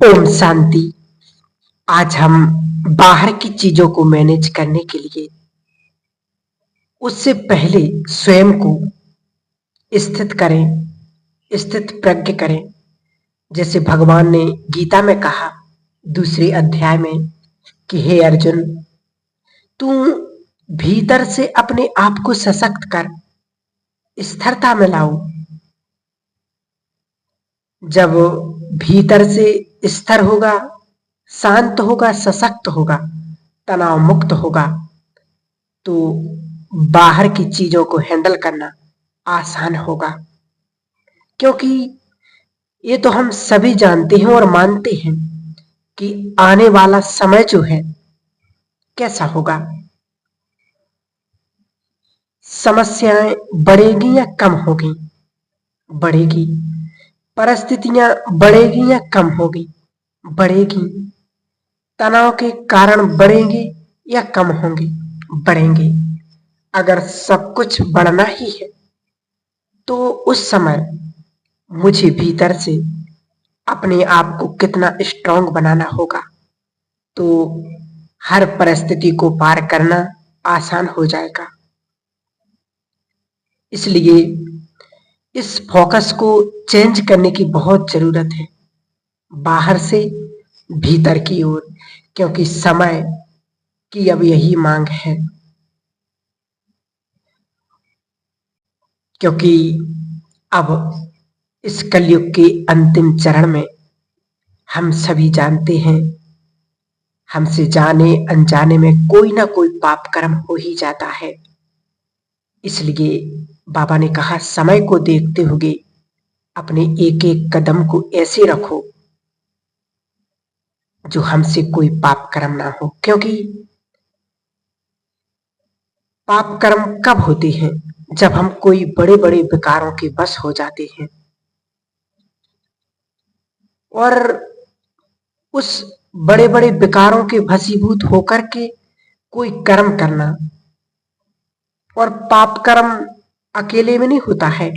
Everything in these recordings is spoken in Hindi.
ओम शांति। आज हम बाहर की चीजों को मैनेज करने के लिए उससे पहले स्वयं को स्थित करें, स्थित प्रज्ञ करें। जैसे भगवान ने गीता में कहा दूसरे अध्याय में कि हे अर्जुन, तू भीतर से अपने आप को सशक्त कर, स्थिरता में लाओ। जब भीतर से स्थिर होगा, शांत होगा, सशक्त होगा, तनाव मुक्त होगा, तो बाहर की चीजों को हैंडल करना आसान होगा। क्योंकि ये तो हम सभी जानते हैं और मानते हैं कि आने वाला समय जो है कैसा होगा। समस्याएं बढ़ेगी या कम होगी? बढ़ेगी। परिस्थितियां बढ़ेगी या कम होगी? बढ़ेगी। तनाव के कारण बढ़ेंगे या कम होंगे? बढ़ेंगे। अगर सब कुछ बढ़ना ही है तो उस समय मुझे भीतर से अपने आप को कितना स्ट्रांग बनाना होगा, तो हर परिस्थिति को पार करना आसान हो जाएगा। इसलिए इस फोकस को चेंज करने की बहुत जरूरत है, बाहर से भीतर की ओर, क्योंकि समय की अब यही मांग है। क्योंकि अब इस कलयुग के अंतिम चरण में हम सभी जानते हैं, हमसे जाने अनजाने में कोई ना कोई पाप कर्म हो ही जाता है। इसलिए बाबा ने कहा समय को देखते हुए अपने एक एक कदम को ऐसे रखो जो हमसे कोई पाप कर्म ना हो। क्योंकि पाप कर्म कब होते हैं? जब हम कोई बड़े बड़े विकारों के वश हो जाते हैं, और उस बड़े बड़े विकारों के वशीभूत होकर के कोई कर्म करना। और पाप कर्म अकेले में नहीं होता है,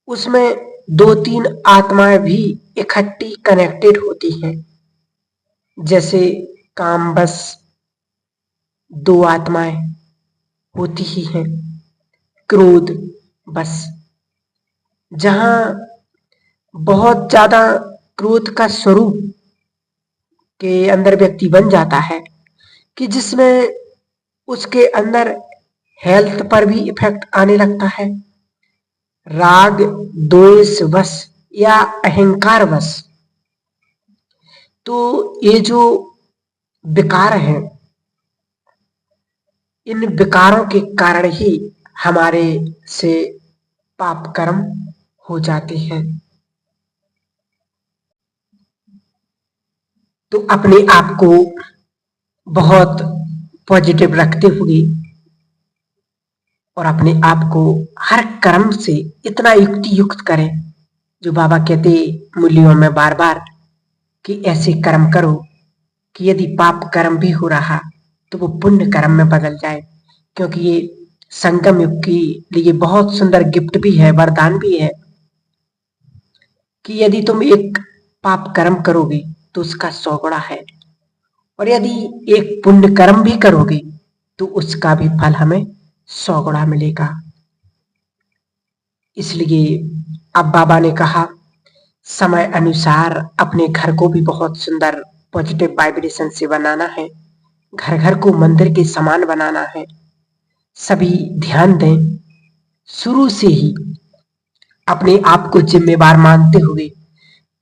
उसमें दो तीन आत्माएं भी इकट्ठी कनेक्टेड होती हैं। जैसे काम बस दो आत्माएं होती ही हैं, क्रोध बस। जहां बहुत ज्यादा क्रोध का स्वरूप के अंदर व्यक्ति बन जाता है कि जिसमें उसके अंदर हेल्थ पर भी इफेक्ट आने लगता है, राग द्वेष वश या अहंकार वश। तो ये जो विकार है, इन विकारों के कारण ही हमारे से पाप कर्म हो जाते हैं। तो अपने आप को बहुत पॉजिटिव रखते हुए और अपने आप को हर कर्म से इतना युक्ति युक्त करें, जो बाबा कहते मूल्यों में बार बार कि ऐसे कर्म करो कि यदि पाप कर्म भी हो रहा तो वो पुण्य कर्म में बदल जाए। क्योंकि ये संगम युग के लिए बहुत सुंदर गिफ्ट भी है, वरदान भी है कि यदि तुम एक पाप कर्म करोगे तो उसका 100 गुणा है, और यदि एक पुण्य कर्म भी करोगे तो उसका भी फल हमें 100 गुणा मिलेगा। इसलिए अब बाबा ने कहा समय अनुसार अपने घर को भी बहुत सुंदर पॉजिटिव वाइब्रेशन से बनाना है, घर घर को मंदिर के समान बनाना है। सभी ध्यान दें, शुरू से ही अपने आप को जिम्मेवार मानते हुए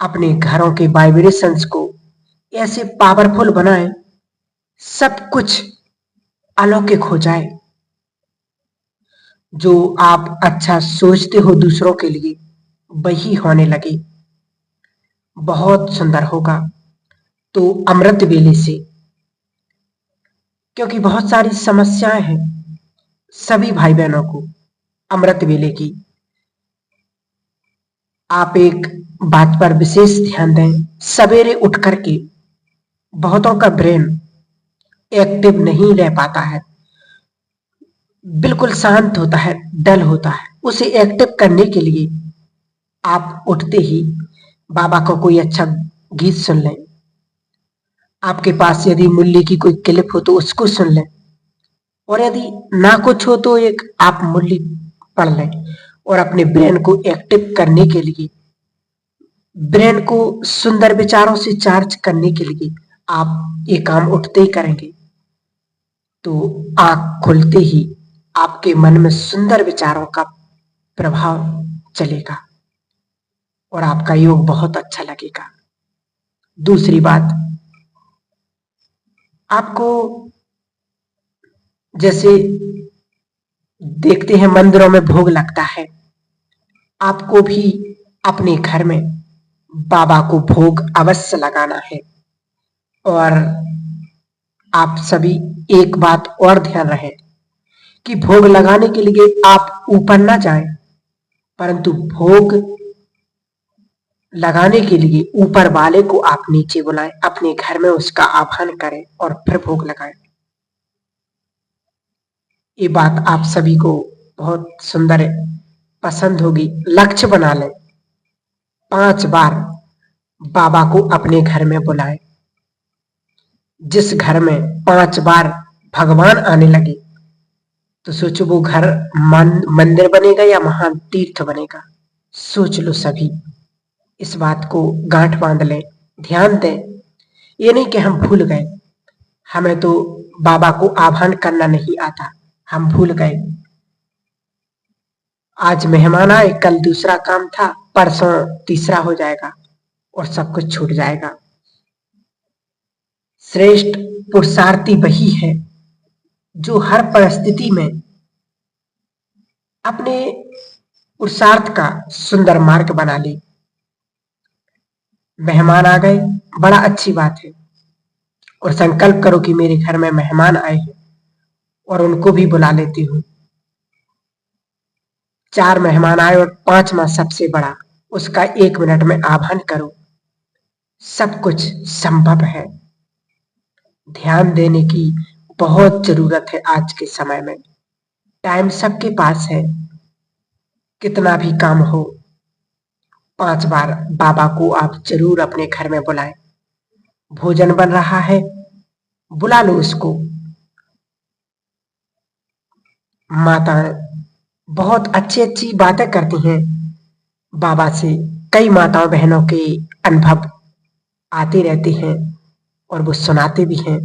अपने घरों के वाइब्रेशंस को ऐसे पावरफुल बनाएं, सब कुछ अलौकिक हो जाए। जो आप अच्छा सोचते हो दूसरों के लिए, वही होने लगे, बहुत सुंदर होगा। तो अमृत वेले से, क्योंकि बहुत सारी समस्याएं हैं सभी भाई बहनों को अमृत वेले की, आप एक बात पर विशेष ध्यान दें। सवेरे उठ करके बहुतों का ब्रेन एक्टिव नहीं रह पाता है, बिल्कुल शांत होता है, डल होता है। उसे एक्टिव करने के लिए आप उठते ही बाबा को कोई अच्छा गीत सुन लें। आपके पास यदि मुरली की कोई क्लिप हो तो उसको सुन लें, और यदि ना कुछ हो तो एक आप मुरली पढ़ लें। और अपने ब्रेन को एक्टिव करने के लिए, ब्रेन को सुंदर विचारों से चार्ज करने के लिए आप ये काम उठते ही करेंगे तो आंख खुलते ही आपके मन में सुंदर विचारों का प्रभाव चलेगा और आपका योग बहुत अच्छा लगेगा। दूसरी बात, आपको जैसे देखते हैं मंदिरों में भोग लगता है, आपको भी अपने घर में बाबा को भोग अवश्य लगाना है। और आप सभी एक बात और ध्यान रहे कि भोग लगाने के लिए आप ऊपर ना जाएं, परंतु भोग लगाने के लिए ऊपर वाले को आप नीचे बुलाएं, अपने घर में उसका आह्वान करें और फिर भोग लगाएं। ये बात आप सभी को बहुत सुंदर पसंद होगी। लक्ष्य बना लें, 5 बार बाबा को अपने घर में बुलाएं। जिस घर में 5 बार भगवान आने लगे तो सोचो वो घर मंदिर बनेगा या महान तीर्थ बनेगा। सोच लो सभी, इस बात को गांठ बांध लें, ध्यान दें। ये नहीं कि हम भूल गए, हमें तो बाबा को आह्वान करना नहीं आता, हम भूल गए। आज मेहमान आए, कल दूसरा काम था, परसों तीसरा हो जाएगा और सब कुछ छूट जाएगा। श्रेष्ठ पुरुषार्थी वही है जो हर परिस्थिति में अपने पुरुषार्थ का सुंदर मार्ग बना ले। मेहमान आ गए, बड़ा अच्छी बात है, और संकल्प करो कि मेरे घर में मेहमान आए हैं और उनको भी बुला लेती हूँ। 4 मेहमान आए और 5वां सबसे बड़ा, उसका 1 मिनट में आह्वान करो। सब कुछ संभव है। ध्यान देने की बहुत जरूरत है आज के समय में। टाइम सबके पास है, कितना भी काम हो, 5 बार बाबा को आप जरूर अपने घर में बुलाएं। भोजन बन रहा है, बुला लो उसको। माताएं बहुत अच्छी अच्छी बातें करती हैं बाबा से। कई माताओं बहनों के अनुभव आते रहते हैं और वो सुनाते भी हैं,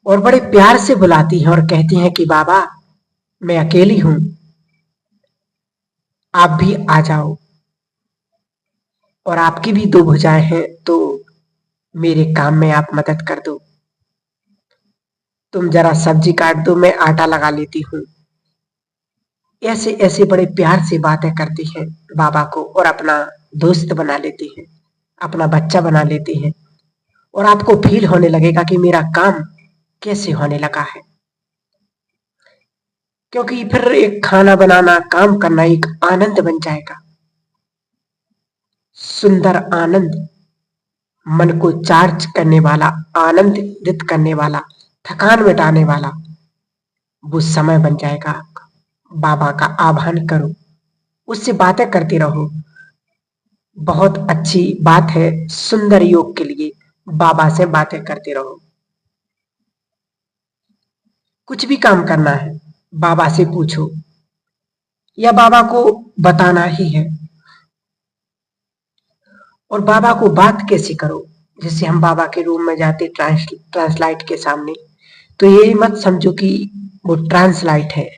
और बड़े प्यार से बुलाती हैं और कहती हैं कि बाबा मैं अकेली हूं, आप भी आ जाओ, और आपकी भी 2 भुजाएं हैं तो मेरे काम में आप मदद कर दो। तुम जरा सब्जी काट दो, मैं आटा लगा लेती हूँ। ऐसे ऐसे बड़े प्यार से बातें करती हैं बाबा को और अपना दोस्त बना लेती हैं, अपना बच्चा बना लेती हैं, और आपको फील होने लगेगा कि मेरा काम कैसे होने लगा है। क्योंकि फिर एक खाना बनाना, काम करना एक आनंद बन जाएगा, सुंदर आनंद, मन को चार्ज करने वाला, आनंदित करने वाला, थकान मिटाने वाला वो समय बन जाएगा आपका। बाबा का आह्वान करो, उससे बातें करते रहो। बहुत अच्छी बात है सुंदर योग के लिए, बाबा से बातें करते रहो। कुछ भी काम करना है बाबा से पूछो या बाबा को बताना ही है। और बाबा को बात कैसे करो, जैसे हम बाबा के रूम में जाते ट्रांसलाइट के सामने, तो ये मत समझो कि वो ट्रांसलाइट है।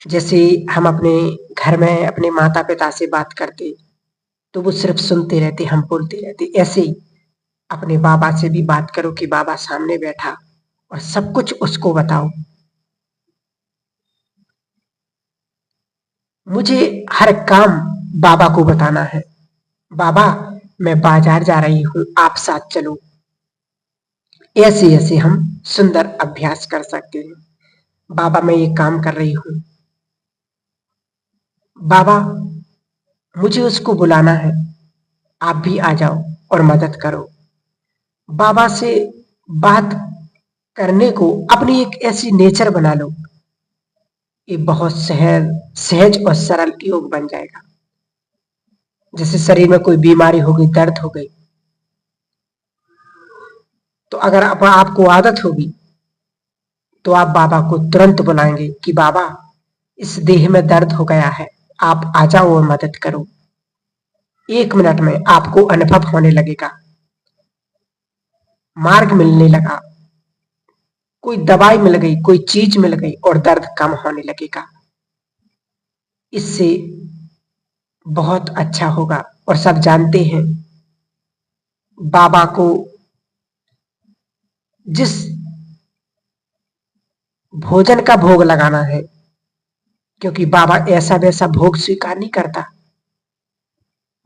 जैसे हम अपने घर में अपने माता पिता से बात करते तो वो सिर्फ सुनते रहते, हम बोलते रहते, ऐसे ही अपने बाबा से भी बात करो कि बाबा सामने बैठा और सब कुछ उसको बताओ। मुझे हर काम बाबा को बताना है। बाबा मैं बाजार जा रही हूँ, आप साथ चलो। ऐसे ऐसे हम सुंदर अभ्यास कर सकते हैं। बाबा मैं ये काम कर रही हूँ, बाबा मुझे उसको बुलाना है, आप भी आ जाओ और मदद करो। बाबा से बात करने को अपनी एक ऐसी नेचर बना लो, ये बहुत सहज सहज और सरल योग बन जाएगा। जैसे शरीर में कोई बीमारी हो गई, दर्द हो गई, तो अगर आपको आदत होगी तो आप बाबा को तुरंत बुलाएंगे कि बाबा इस देह में दर्द हो गया है, आप आ जाओ और मदद करो। 1 मिनट में आपको अनुभव होने लगेगा, मार्ग मिलने लगा, कोई दवाई मिल गई, कोई चीज मिल गई और दर्द कम होने लगेगा। इससे बहुत अच्छा होगा। और सब जानते हैं बाबा को जिस भोजन का भोग लगाना है, क्योंकि बाबा ऐसा वैसा भोग स्वीकार नहीं करता,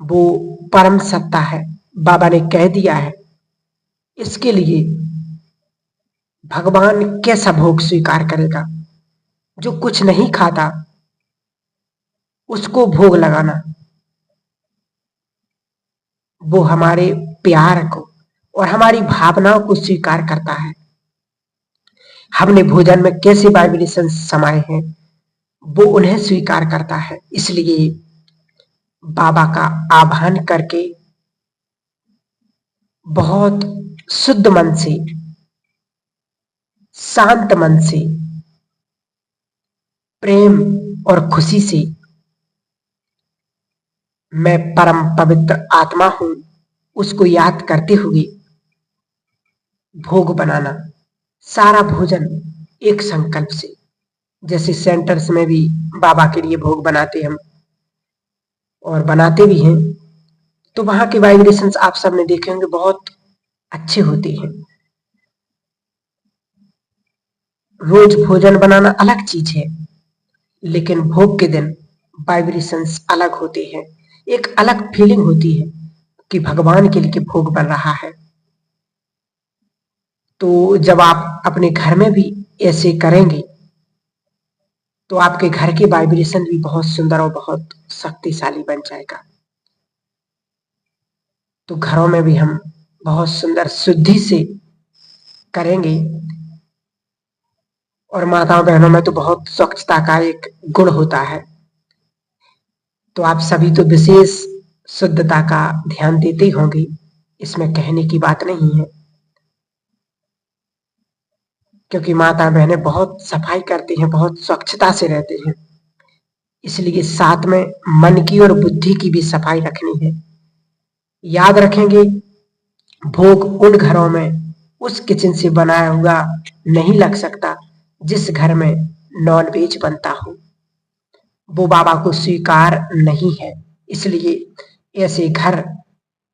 वो परम सत्ता है, बाबा ने कह दिया है। इसके लिए भगवान कैसा भोग स्वीकार करेगा? जो कुछ नहीं खाता उसको भोग लगाना, वो हमारे प्यार को और हमारी भावनाओं को स्वीकार करता है। हमने भोजन में कैसे वाइब्रेशन समाये हैं वो उन्हें स्वीकार करता है। इसलिए बाबा का आह्वान करके बहुत शुद्ध मन से, शांत मन से, प्रेम और खुशी से, मैं परम पवित्र आत्मा हूं, उसको याद करते हुए भोग बनाना। सारा भोजन एक संकल्प से, जैसे सेंटर्स में भी बाबा के लिए भोग बनाते हम और बनाते भी हैं, तो वहां के वाइब्रेशंस आप सबने देखे होंगे, बहुत अच्छे होते हैं। रोज भोजन बनाना अलग चीज है, लेकिन भोग के दिन वाइब्रेशंस अलग होते हैं। एक अलग फीलिंग होती है कि भगवान के लिए भोग बन रहा है। तो जब आप अपने घर में भी ऐसे करेंगे तो आपके घर के वाइब्रेशन भी बहुत सुंदर और बहुत शक्तिशाली बन जाएगा। तो घरों में भी हम बहुत सुंदर शुद्धि से करेंगे। और माताओं बहनों में तो बहुत स्वच्छता का एक गुण होता है, तो आप सभी तो विशेष शुद्धता का ध्यान देते होंगे, इसमें कहने की बात नहीं है। क्योंकि माता बहनें बहुत सफाई करती हैं, बहुत स्वच्छता से रहते हैं, इसलिए साथ में मन की और बुद्धि की भी सफाई रखनी है। याद रखेंगे, भोग उन घरों में उस किचन से बनाया हुआ नहीं लग सकता जिस घर में नॉन वेज बनता हो, वो बाबा को स्वीकार नहीं है। इसलिए ऐसे घर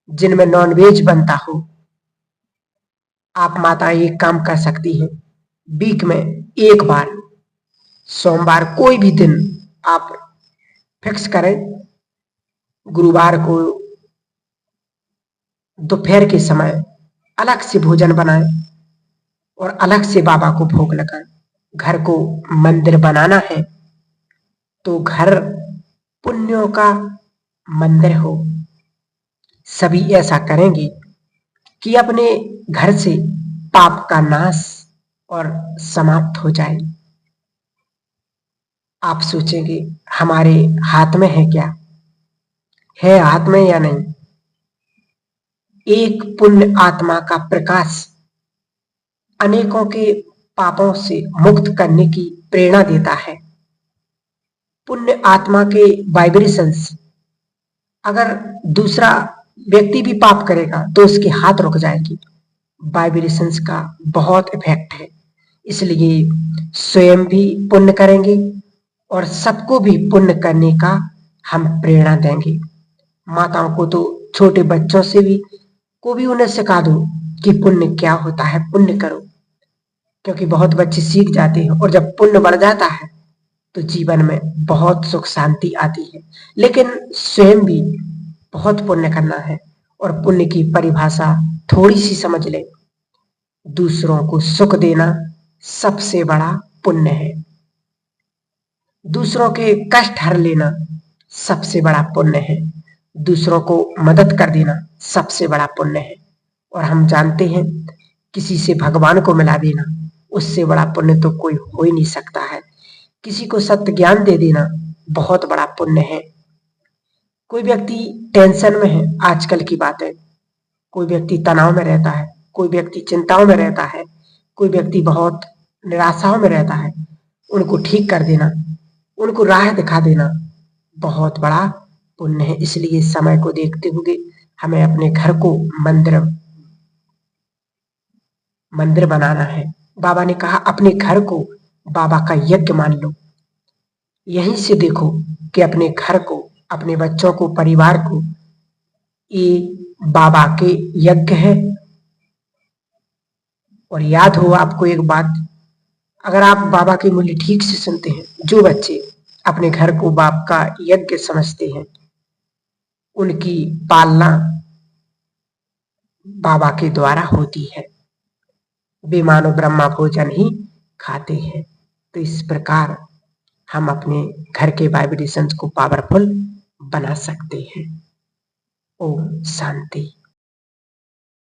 जिनमें नॉन वेज बनता हो, आप माता एक काम कर सकती हैं, वीक में एक बार, सोमवार कोई भी दिन आप फिक्स करें, गुरुवार को दोपहर के समय अलग से भोजन बनाएं और अलग से बाबा को भोग लगाएं। घर को मंदिर बनाना है तो घर पुण्यों का मंदिर हो। सभी ऐसा करेंगे कि अपने घर से पाप का नाश और समाप्त हो जाए। आप सोचेंगे हमारे हाथ में है क्या? है हाथ में या नहीं? एक पुण्य आत्मा का प्रकाश अनेकों के पापों से मुक्त करने की प्रेरणा देता है। पुण्य आत्मा के वाइब्रेशंस, अगर दूसरा व्यक्ति भी पाप करेगा तो उसके हाथ रुक जाएंगे। वाइब्रेशंस का बहुत इफेक्ट है, इसलिए स्वयं भी पुण्य करेंगे और सबको भी पुण्य करने का हम प्रेरणा देंगे। माताओं को तो छोटे बच्चों से भी को भी उन्हें सिखा दो कि पुण्य क्या होता है, पुण्य करो, क्योंकि बहुत बच्चे सीख जाते हैं और जब पुण्य बढ़ जाता है तो जीवन में बहुत सुख शांति आती है। लेकिन स्वयं भी बहुत पुण्य करना है और पुण्य की परिभाषा थोड़ी सी समझ ले। दूसरों को सुख देना सबसे बड़ा पुण्य है, दूसरों के कष्ट हर लेना सबसे बड़ा पुण्य है, दूसरों को मदद कर देना सबसे बड़ा पुण्य है। और हम जानते हैं किसी से भगवान को मिला देना, उससे बड़ा पुण्य तो कोई हो ही नहीं सकता है। किसी को सत्य ज्ञान दे देना बहुत बड़ा पुण्य है। कोई व्यक्ति टेंशन में है, आजकल की बात है, कोई व्यक्ति तनाव में रहता है, कोई व्यक्ति चिंताओं में रहता है, कोई व्यक्ति बहुत निराशाओं में रहता है, उनको ठीक कर देना, उनको राह दिखा देना बहुत बड़ा पुण्य है। इसलिए समय को देखते हुए हमें अपने घर को मंदिर बनाना है। बाबा ने कहा अपने घर को बाबा का यज्ञ मान लो। यहीं से देखो कि अपने घर को, अपने बच्चों को, परिवार को ये बाबा के यज्ञ है। और याद हो आपको एक बात, अगर आप बाबा के मूल्य ठीक से सुनते हैं, जो बच्चे अपने घर को बाप का यज्ञ समझते हैं, उनकी पालना बाबा के द्वारा होती है। वे मानो ब्रह्मा भोजन ही खाते हैं। तो इस प्रकार हम अपने घर के वाइब्रेशंस को पावरफुल बना सकते हैं। ओम शांति।